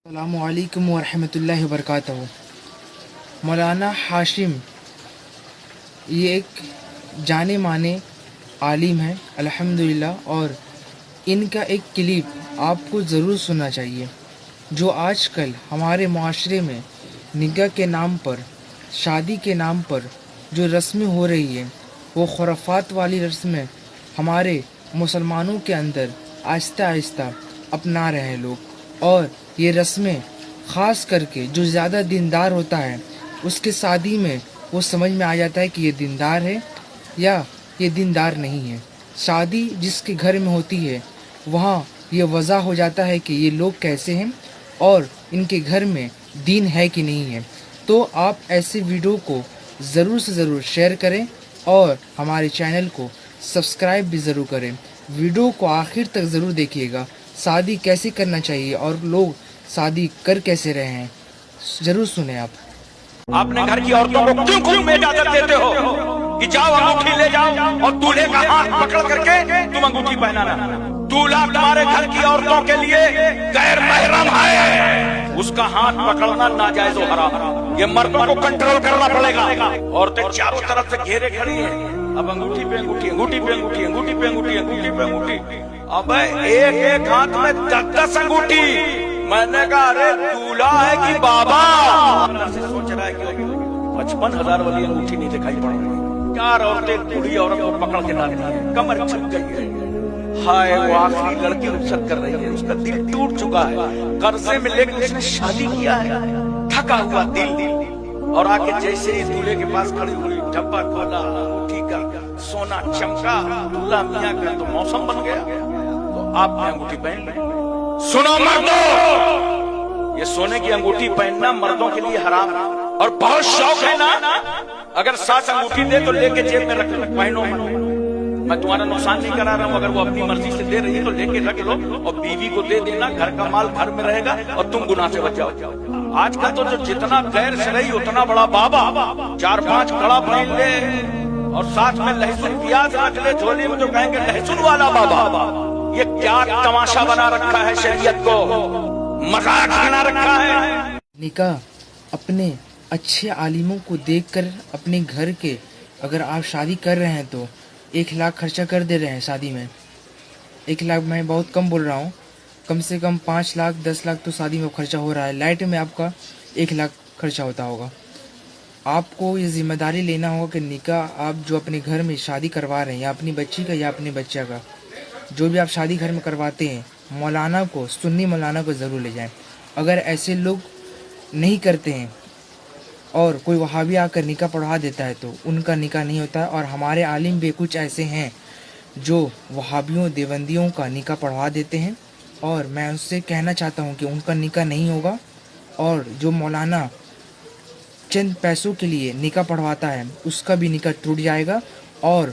السلام علیکم ورحمۃ اللہ وبرکاتہ۔ مولانا ہاشم یہ ایک جانے مانے عالم ہیں الحمدللہ، اور ان کا ایک کلپ آپ کو ضرور سننا چاہیے۔ جو آج کل ہمارے معاشرے میں نکاح کے نام پر، شادی کے نام پر جو رسمیں ہو رہی ہیں، وہ خرافات والی رسمیں ہمارے مسلمانوں کے اندر آہستہ آہستہ اپنا رہے ہیں لوگ، اور یہ رسمیں خاص کر کے جو زیادہ دیندار ہوتا ہے اس کے شادی میں وہ سمجھ میں آ جاتا ہے کہ یہ دیندار ہے یا یہ دیندار نہیں ہے۔ شادی جس کے گھر میں ہوتی ہے وہاں یہ واضح ہو جاتا ہے کہ یہ لوگ کیسے ہیں اور ان کے گھر میں دین ہے کہ نہیں ہے۔ تو آپ ایسے ویڈیو کو ضرور سے ضرور شیئر کریں اور ہمارے چینل کو سبسکرائب بھی ضرور کریں۔ ویڈیو کو آخر تک ضرور دیکھیے گا، شادی کیسے کرنا چاہیے اور لوگ شادی کر کیسے رہے ہیں، ضرور سنیں آپ۔ آپ نے گھر کی عورتوں کو کیوں خود میں اجازت دیتے ہو کہ جاؤ انگوٹھی لے جاؤ اور دولہے کا ہاتھ پکڑ کر کے تم انگوٹھی پہنانا؟ دولہا تمہارے گھر کی عورتوں کے لیے غیر محرم ہے، اس کا ہاتھ پکڑنا ناجائز و حرام۔ یہ مردوں کو کنٹرول کرنا پڑے گا۔ عورتیں چاروں طرف سے گھیرے کھڑی ہیں، اب انگوٹھی پہ انگوٹھی، انگوٹھی پہ انگوٹھی، انگوٹھی پہ انگوٹھی، انگوٹھی پہ انگوٹھی۔ اب ایک ایک ہاتھ میں 10 انگوٹھی۔ میں نے کہا ارے دولہا ہے کہ بابا؟ اندر سے سوچ رہا ہے کہ 55,000 والی انگوٹھی نہیں دکھائی پڑ رہی، 4 عورتیں بوڑھی عورت کو پکڑ کے ڈال دی ہیں، کمر چھپ گئی ہے۔ ہائے وہ آخری لڑکی رخصت کر رہی ہے، اس کا دل ٹوٹ چکا ہے، قرضے میں لے کے اس نے شادی کیا ہے، تھکا ہوا دل، اور آ کے جیسے ہی دولہے کے پاس کھڑی ہوئی، ڈبہ کھولا، انگوٹھی کا سونا چمکا، دولہا میاں کا تو موسم بن گیا، تو آپ نے انگوٹھی پہن لی۔ سنو مردوں، یہ سونے کی انگوٹھی پہننا مردوں کے لیے حرام ہے، اور بہت شوق ہے نا، اگر 7 انگوٹھی دے تو لے کے جیب میں رکھ لو، پہنو۔ میں تمہارا نقصان نہیں کرا رہا ہوں، اگر وہ اپنی مرضی سے دے رہی ہے تو لے کے رکھ لو، اور بیوی کو دے دینا، گھر کا مال گھر میں رہے گا اور تم گناہ سے بچ جاؤ۔ آج کل تو جو جتنا غیر شرعی اتنا بڑا بابا، 4-5 کڑا پہن لے اور ساتھ میں لہسن پیاز رکھ لے جھولی میں، جو کہیں گے لہسن والا بابا۔ یہ کیا تماشا بنا رکھا ہے، شریعت کو مذاق بنا رکھا ہے۔ نکاح اپنے اچھے عالموں کو دیکھ کر اپنے گھر کے، اگر آپ شادی کر رہے ہیں تو 1 لاکھ خرچہ کر دے رہے ہیں شادی میں۔ 1 لاکھ میں بہت کم بول رہا ہوں، کم سے کم 5 لاکھ 10 لاکھ تو شادی میں خرچہ ہو رہا ہے۔ لائٹ میں آپ کا 1 لاکھ خرچہ ہوتا ہوگا۔ آپ کو یہ ذمہ داری لینا ہوگا کہ نکاح آپ جو اپنے گھر میں شادی کروا رہے ہیں، یا اپنی بچی کا یا اپنے بچہ کا، جو بھی آپ شادی گھر میں کرواتے ہیں، مولانا کو، سنی مولانا کو ضرور لے جائیں۔ اگر ایسے لوگ نہیں کرتے ہیں اور کوئی وہابی آ کر نکاح پڑھوا دیتا ہے تو ان کا نکاح نہیں ہوتا ہے، اور ہمارے عالم بھی کچھ ایسے ہیں جو وہابیوں دیوبندیوں کا نکاح پڑھوا دیتے ہیں، اور میں ان سے کہنا چاہتا ہوں کہ ان کا نکاح نہیں ہوگا، اور جو مولانا چند پیسوں کے لیے نکاح پڑھواتا ہے اس کا بھی نکاح ٹوٹ جائے گا، اور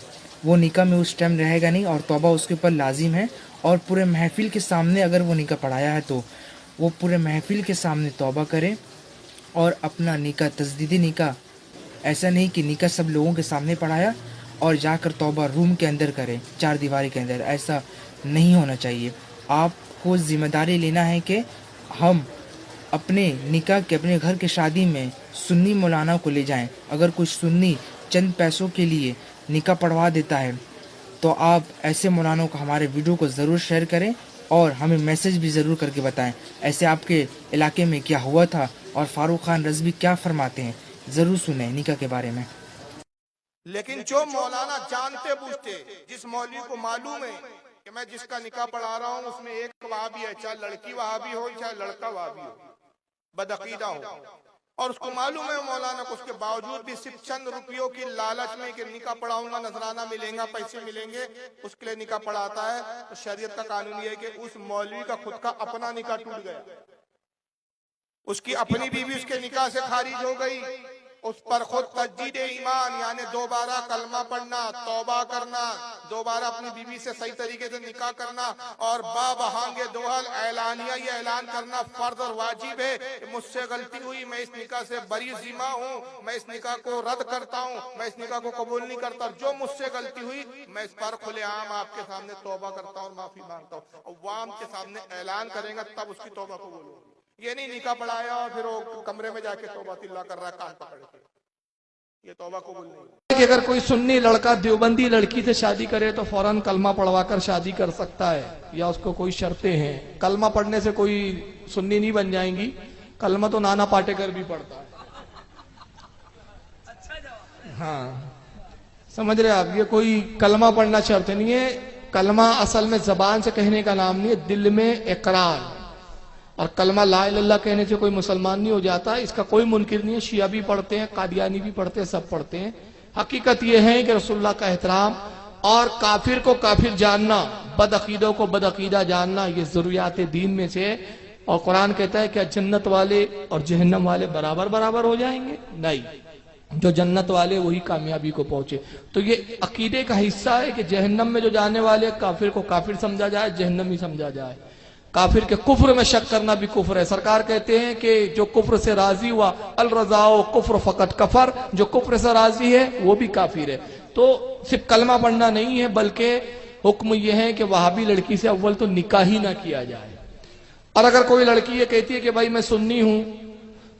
وہ نکاح میں اس ٹائم رہے گا نہیں، اور توبہ اس کے اوپر لازم ہے۔ اور پورے محفل کے سامنے اگر وہ نکاح پڑھایا ہے تو وہ پورے محفل کے سامنے توبہ کرے اور اپنا نکاح، تجدیدی نکاح، ایسا نہیں کہ نکاح سب لوگوں کے سامنے پڑھایا اور جا کر توبہ روم کے اندر کرے، 4 دیواری کے اندر، ایسا نہیں ہونا چاہیے۔ آپ کو ذمہ داری لینا ہے کہ ہم اپنے نکاح کے، اپنے گھر کے شادی میں سنی مولانا کو لے جائیں۔ اگر کوئی سنی چند پیسوں کے لیے نکاح پڑھوا دیتا ہے تو آپ ایسے مولانوں کو، ہمارے ویڈیو کو ضرور شیئر کریں اور ہمیں میسج بھی ضرور کر کے بتائیں ایسے آپ کے علاقے میں کیا ہوا تھا اور فاروق خان رضوی کیا فرماتے ہیں، ضرور سنیں نکاح کے بارے میں۔ لیکن جو مولانا جانتے بوجھتے، جس مولوی کو معلوم ہے کہ میں جس کا نکاح پڑھا رہا ہوں اس میں ایک وہابی ہے، چاہے لڑکی وہابی ہو چاہے لڑکا وہابی ہو، بدعقیدہ ہو، اور اس کو معلوم ہے مولانا کو، اس کے باوجود بھی صرف چند روپیوں کی لالچ میں کہ نکاح پڑھاؤں گا، نذرانہ ملیں گا، پیسے ملیں گے، اس کے لیے نکاح پڑھاتا ہے، تو شریعت کا قانون یہ ہے کہ اس مولوی کا خود کا اپنا نکاح ٹوٹ گیا، اس کی اپنی بیوی اس کے نکاح سے خارج ہو گئی، اس پر خود تجدید ایمان یعنی دوبارہ کلمہ پڑھنا، توبہ کرنا، دوبارہ اپنی بیوی سے صحیح طریقے سے نکاح کرنا، اور بہانگ دوحل اعلانیہ یہ اعلان کرنا فرض اور واجب ہے کہ مجھ سے غلطی ہوئی، میں اس نکاح سے بری ذمہ ہوں، میں اس نکاح کو رد کرتا ہوں، میں اس نکاح کو قبول نہیں کرتا، جو مجھ سے غلطی ہوئی میں اس پر کھلے عام آپ کے سامنے توبہ کرتا ہوں اور معافی مانگتا ہوں۔ عوام کے سامنے اعلان کریں گا تب اس کی توبہ قبول ہوگی۔ ये नहीं निकाह पढ़ाया और फिर वो कमरे में जाके तौबा तिल्ला कर रहा है कान पकड़ के, ये तौबा कबूल नहीं। कि अगर कोई सुन्नी लड़का देवबंदी लड़की से शादी करे तो फौरन कलमा पढ़वाकर शादी कर सकता है, या उसको कोई शर्तें हैं? कलमा पढ़ने से कोई सुन्नी नहीं बन जाएंगी, कलमा तो नाना पाटेकर भी पढ़ता है। हाँ, समझ रहे आप, ये कोई कलमा पढ़ना शर्त नहीं है। कलमा असल में जबान से कहने का नाम नहीं है, दिल में इकरार। और कलमा ला इलाहा इल्लल्लाह कहने से कोई मुसलमान नहीं हो जाता, इसका कोई मुनकिर नहीं है। शिया भी पढ़ते हैं, कादियानी भी पढ़ते हैं, सब पढ़ते हैं। हकीकत यह है कि रसूलुल्लाह का एहतराम और काफिर को काफिर जानना, बदअकीदों को बदअकीदा जानना, ये जरूरियात दीन में से। और कुरान कहता है कि जन्नत वाले और जहन्नम वाले बराबर बराबर हो जाएंगे? नहीं, जो जन्नत वाले वही कामयाबी को पहुंचे। तो ये अकीदे का हिस्सा है कि जहन्नम में जो जाने वाले काफिर को काफिर समझा जाए, जहन्नमी समझा जाए। काफिर के कुफ्र में शक करना भी कुफ्र है। सरकार कहते हैं कि जो कुफ्र से राजी हुआ, अल रजाओ कुफ्र फकत कफर, जो कुफ्र से राजी है वो भी काफिर है। तो सिर्फ कलमा पढ़ना नहीं है, बल्कि हुक्म यह है कि वहाबी लड़की से अव्वल तो निकाह ही ना किया जाए। और अगर कोई लड़की ये कहती है कि भाई मैं सुन्नी हूं,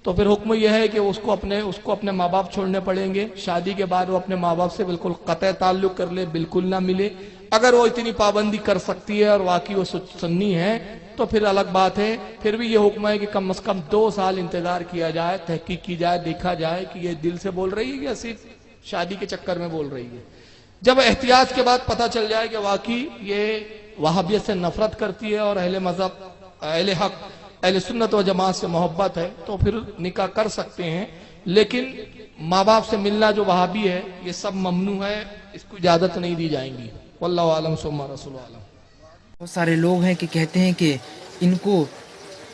तो फिर हुक्म यह है कि उसको अपने माँ बाप छोड़ने पड़ेंगे। शादी के बाद वो अपने माँ बाप से बिल्कुल कतई ताल्लुक कर ले, बिल्कुल ना मिले। अगर वो इतनी पाबंदी कर सकती है और वाकई वो सुन्नी है तो फिर अलग बात है। फिर भी ये हुक्म है कि कम से कम 2 साल इंतजार किया जाए, तहकीक की जाए, देखा जाए कि ये दिल से बोल रही है या सिर्फ शादी के चक्कर में बोल रही है। जब एहतियात के बाद पता चल जाए कि वाकई ये वहाबियत से नफरत करती है और अहले मजहब, अहले हक, अहले सुन्नत व जमात से मोहब्बत है, तो फिर निकाह कर सकते हैं। लेकिन माँ बाप से मिलना जो वहाबी है, ये सब ममनू है, इसको इजाजत नहीं दी जाएंगी। वल्लाहु आलम सुम्मा रसूल आलम। बहुत सारे लोग हैं कि कहते हैं कि इनको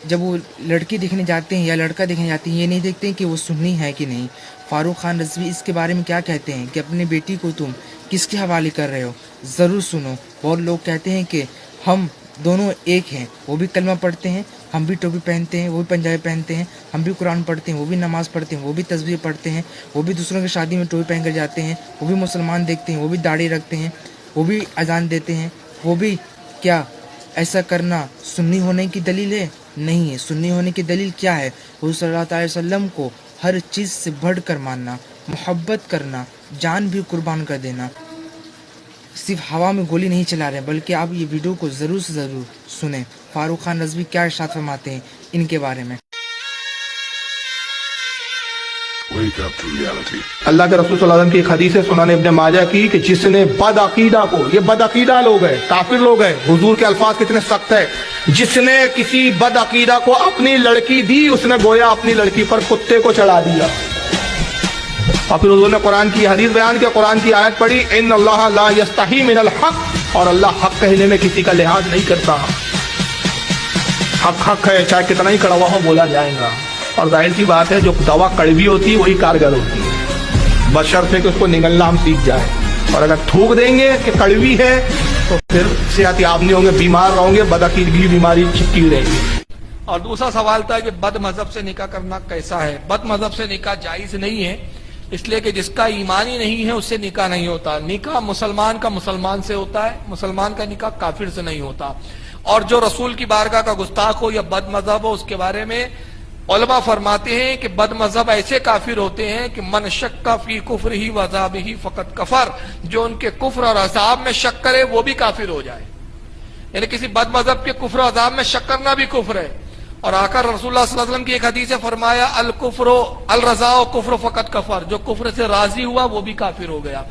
जब वो लड़की देखने जाते हैं या लड़का देखने जाते हैं, ये नहीं देखते हैं कि वो सुन्नी है कि नहीं। फारूक खान रज़वी इसके बारे में क्या कहते हैं कि अपनी बेटी को तुम किसके हवाले कर रहे हो, ज़रूर सुनो। बहुत लोग कहते हैं कि हम दोनों एक हैं, वो भी कलमा पढ़ते हैं, हम भी टोपी पहनते हैं, वो भी पंजाबी पहनते हैं, हम भी कुरान पढ़ते हैं, वो भी नमाज़ पढ़ते हैं, वो भी तस्बीह पढ़ते हैं, वो भी दूसरों की शादी में टोपी पहन कर जाते हैं, वो भी मुसलमान देखते हैं, वो भी दाढ़ी रखते हैं, वो भी अजान देते हैं, वो भी। क्या ऐसा करना सुन्नी होने की दलील है? नहीं है। सुन्नी होने की दलील क्या है? हुज़ूर सल्लल्लाहु अलैहि वसल्लम को हर चीज़ से बढ़कर मानना, मोहब्बत करना, जान भी कुर्बान कर देना। सिर्फ हवा में गोली नहीं चला रहे, बल्कि आप ये वीडियो को ज़रूर से ज़रूर सुने। फारूक खान रज़वी क्या इरशाद फरमाते हैं इनके बारे में। अल्लाह के रसूल सल्लल्लाहु अलैहि वसल्लम की एक हदीस है सुनाने इब्न माजा की कि जिसने बदअकीदा को, ये बदअकीदा लोग हैं, काफिर लोग हैं, हुजूर के अल्फाज कितने सख्त है, जिसने किसी बदअकीदा को अपनी लड़की दी, उसने गोया अपनी लड़की पर कुत्ते को चढ़ा दिया। और फिर हुजूर ने कुरान की हदीस बयान किया, कुरान की आयत पढ़ी, इन्नल्लाह ला यस्तही मिनल हक, और अल्लाह हक कहने में किसी का लिहाज नहीं करता। हक हक है, चाहे कितना ही कड़वा हो बोला जाएगा। और जाहिर सी बात है, जो दवा कड़वी होती है वही कारगर होती है, बशर्ते कि उसको निगलना हम सीख जाए। और अगर थूक देंगे कि कड़वी है तो फिर सेहत याब नहीं होंगे, बीमार रहोगे, बदअकीदगी की बीमारी चिपकी रहेगी। और दूसरा सवाल था कि बद मजहब से निकाह करना कैसा है। बद मजहब से निकाह जायज नहीं है, इसलिए कि जिसका ईमान ही नहीं है उससे निकाह नहीं होता। निकाह मुसलमान का मुसलमान से होता है, मुसलमान का निकाह काफिर से नहीं होता। और जो रसूल की बारगाह का गुस्ताख हो या बद मजहब हो, उसके बारे में उलमा फरमाते हैं कि बद मजहब ऐसे काफिर होते हैं कि मन शक्का फी कुफ्र ही वज़ाब ही फकत कफर, जो उनके कुफ्र और अज़ाब में शक करे वो भी काफिर हो जाए। यानी किसी बद मजहब के कुफ्र और अज़ाब में शक करना भी कुफ्र है। और आकर रसूलुल्लाह सल्लल्लाहु अलैहि वसल्लम की एक हदीस है, फरमाया अल कुफ्र अल रज़ा कुफ्र फकत कफर, जो कुफ्र से राजी हुआ वो भी काफिर हो गया।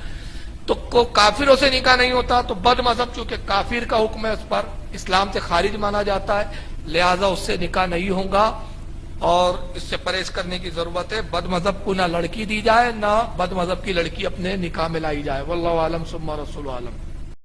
तो काफिरों से निकाह नहीं होता। तो बद मजहब चूंकि काफिर का हुक्म है, उस पर इस्लाम से खारिज माना जाता है, लिहाजा उससे निकाह नहीं होगा और इससे परहेज करने की जरूरत है। बद मजहब को ना लड़की दी जाए, ना बद मजहब की लड़की अपने निकाह में लाई जाए। वल्लाहु आलम सुम्मा रसूल आलम।